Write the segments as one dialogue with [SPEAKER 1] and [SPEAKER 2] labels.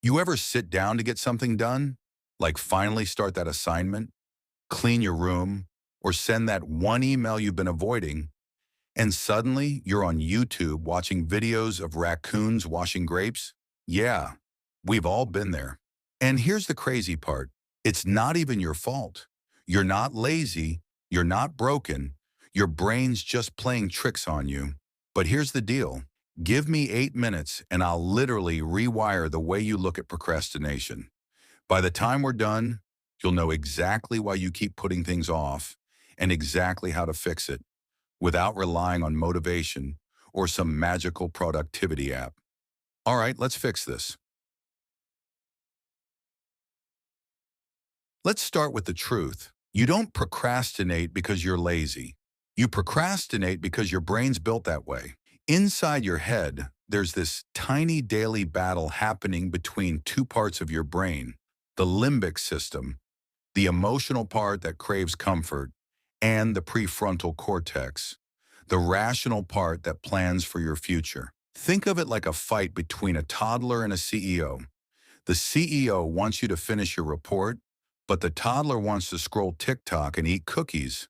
[SPEAKER 1] You ever sit down to get something done? Like finally start that assignment, clean your room, or send that one email you've been avoiding, and suddenly you're on YouTube watching videos of raccoons washing grapes? Yeah, we've all been there. And here's the crazy part. It's not even your fault. You're not lazy. You're not broken. Your brain's just playing tricks on you. But here's the deal. Give me 8 minutes and I'll literally rewire the way you look at procrastination. By the time we're done, you'll know exactly why you keep putting things off and exactly how to fix it without relying on motivation or some magical productivity app. All right, let's fix this. Let's start with the truth. You don't procrastinate because you're lazy. You procrastinate because your brain's built that way. Inside your head, there's this tiny daily battle happening between two parts of your brain, the limbic system, the emotional part that craves comfort, and the prefrontal cortex, the rational part that plans for your future. Think of it like a fight between a toddler and a CEO. The CEO wants you to finish your report, but the toddler wants to scroll TikTok and eat cookies.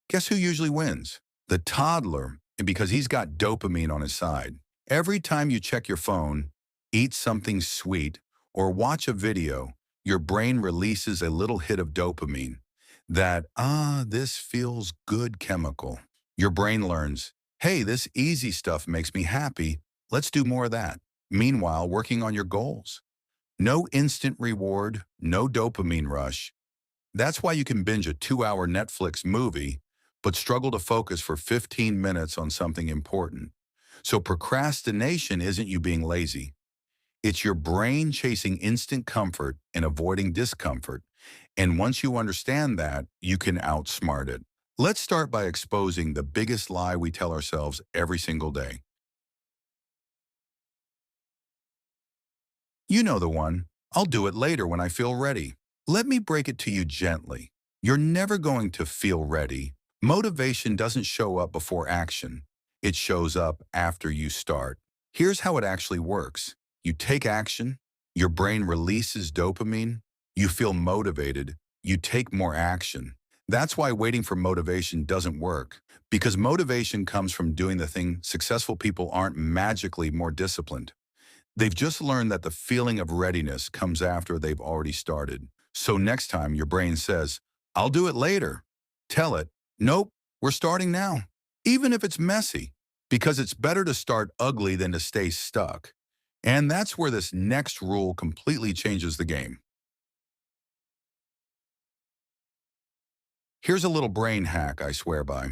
[SPEAKER 1] Guess who usually wins? The toddler, because he's got dopamine on his side. Every time you check your phone, eat something sweet, or watch a video, your brain releases a little hit of dopamine. That, this feels good chemical. Your brain learns, hey, this easy stuff makes me happy. Let's do more of that. Meanwhile, working on your goals. No instant reward, no dopamine rush. That's why you can binge a 2-hour Netflix movie, but struggle to focus for 15 minutes on something important. So procrastination isn't you being lazy. It's your brain chasing instant comfort and avoiding discomfort. And once you understand that, you can outsmart it. Let's start by exposing the biggest lie we tell ourselves every single day. You know the one. I'll do it later when I feel ready. Let me break it to you gently. You're never going to feel ready. Motivation doesn't show up before action. It shows up after you start. Here's how it actually works. You take action, your brain releases dopamine, you feel motivated, you take more action. That's why waiting for motivation doesn't work, because motivation comes from doing the thing. Successful people aren't magically more disciplined. They've just learned that the feeling of readiness comes after they've already started. So next time your brain says, I'll do it later, tell it, nope, we're starting now. Even if it's messy, because it's better to start ugly than to stay stuck. And that's where this next rule completely changes the game. Here's a little brain hack I swear by.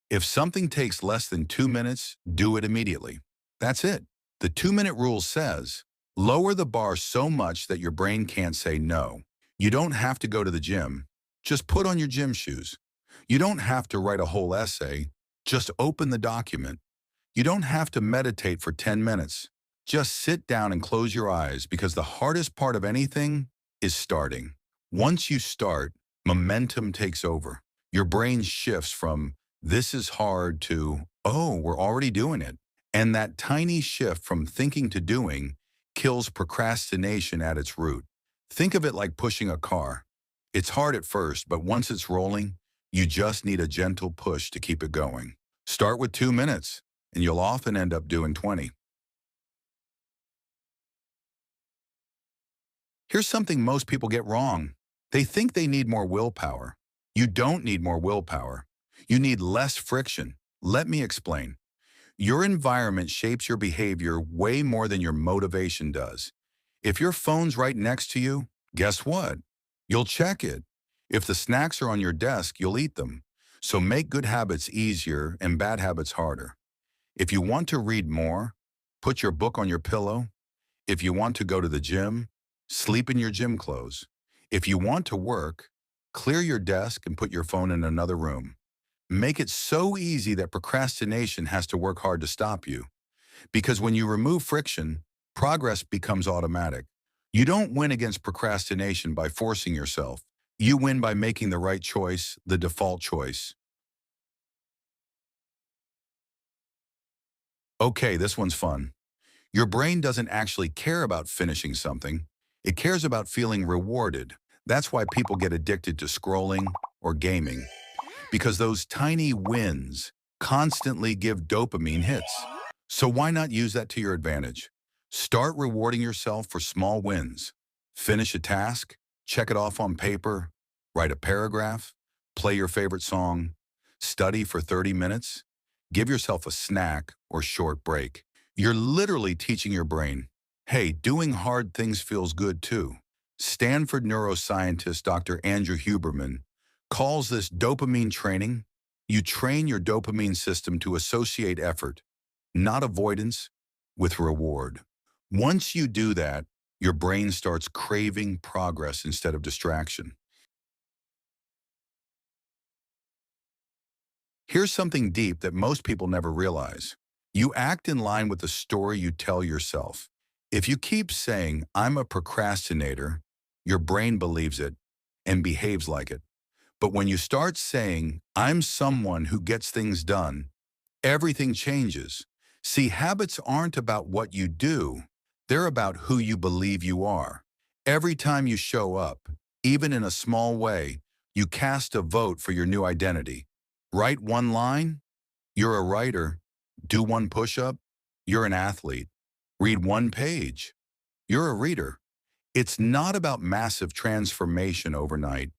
[SPEAKER 1] If something takes less than 2 minutes, do it immediately. That's it. The 2-minute rule says, lower the bar so much that your brain can't say no. You don't have to go to the gym. Just put on your gym shoes. You don't have to write a whole essay. Just open the document. You don't have to meditate for 10 minutes. Just sit down and close your eyes, because the hardest part of anything is starting. Once you start, momentum takes over. Your brain shifts from, this is hard, to, oh, we're already doing it. And that tiny shift from thinking to doing kills procrastination at its root. Think of it like pushing a car. It's hard at first, but once it's rolling, you just need a gentle push to keep it going. Start with 2 minutes, and you'll often end up doing 20. Here's something most people get wrong. They think they need more willpower. You don't need more willpower. You need less friction. Let me explain. Your environment shapes your behavior way more than your motivation does. If your phone's right next to you, guess what? You'll check it. If the snacks are on your desk, you'll eat them. So make good habits easier and bad habits harder. If you want to read more, put your book on your pillow. If you want to go to the gym, sleep in your gym clothes. If you want to work, clear your desk and put your phone in another room. Make it so easy that procrastination has to work hard to stop you. Because when you remove friction, progress becomes automatic. You don't win against procrastination by forcing yourself. You win by making the right choice, the default choice. Okay, this one's fun. Your brain doesn't actually care about finishing something. It cares about feeling rewarded. That's why people get addicted to scrolling or gaming, because those tiny wins constantly give dopamine hits. So why not use that to your advantage? Start rewarding yourself for small wins. Finish a task, check it off on paper, write a paragraph, play your favorite song, study for 30 minutes, give yourself a snack or short break. You're literally teaching your brain, hey, doing hard things feels good too. Stanford neuroscientist Dr. Andrew Huberman calls this dopamine training. You train your dopamine system to associate effort, not avoidance, with reward. Once you do that, your brain starts craving progress instead of distraction. Here's something deep that most people never realize. You act in line with the story you tell yourself. If you keep saying, I'm a procrastinator, your brain believes it and behaves like it. But when you start saying, I'm someone who gets things done, everything changes. See, habits aren't about what you do. They're about who you believe you are. Every time you show up, even in a small way, you cast a vote for your new identity. Write one line, you're a writer. Do one push-up, you're an athlete. Read one page, you're a reader. It's not about massive transformation overnight.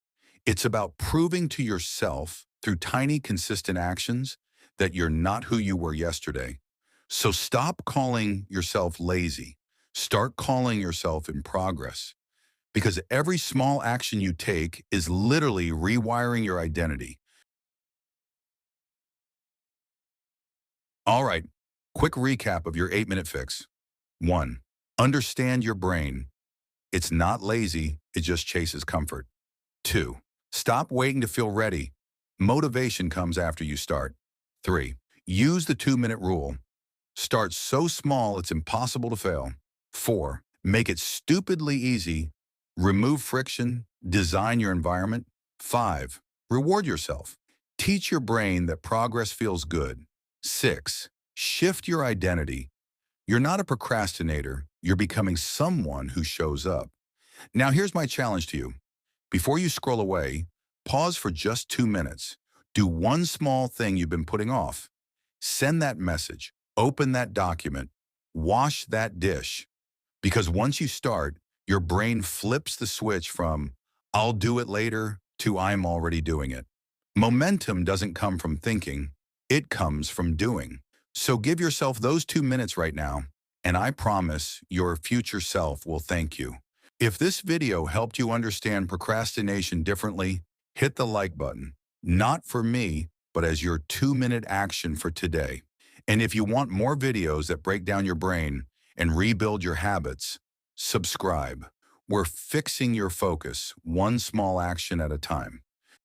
[SPEAKER 1] It's about proving to yourself through tiny, consistent actions that you're not who you were yesterday. So stop calling yourself lazy. Start calling yourself in progress, because every small action you take is literally rewiring your identity. All right, quick recap of your 8-minute fix. 1. Understand your brain. It's not lazy, it just chases comfort. 2. Stop waiting to feel ready. Motivation comes after you start. 3. Use the 2-minute rule. Start so small it's impossible to fail. 4. Make it stupidly easy. Remove friction. Design your environment. 5. Reward yourself. Teach your brain that progress feels good. 6. Shift your identity. You're not a procrastinator. You're becoming someone who shows up. Now here's my challenge to you. Before you scroll away, pause for just 2 minutes. Do one small thing you've been putting off. Send that message. Open that document. Wash that dish. Because once you start, your brain flips the switch from I'll do it later to I'm already doing it. Momentum doesn't come from thinking. It comes from doing. So give yourself those 2 minutes right now, and I promise your future self will thank you. If this video helped you understand procrastination differently, hit the like button. Not for me, but as your 2-minute action for today. And if you want more videos that break down your brain and rebuild your habits, subscribe. We're fixing your focus one small action at a time.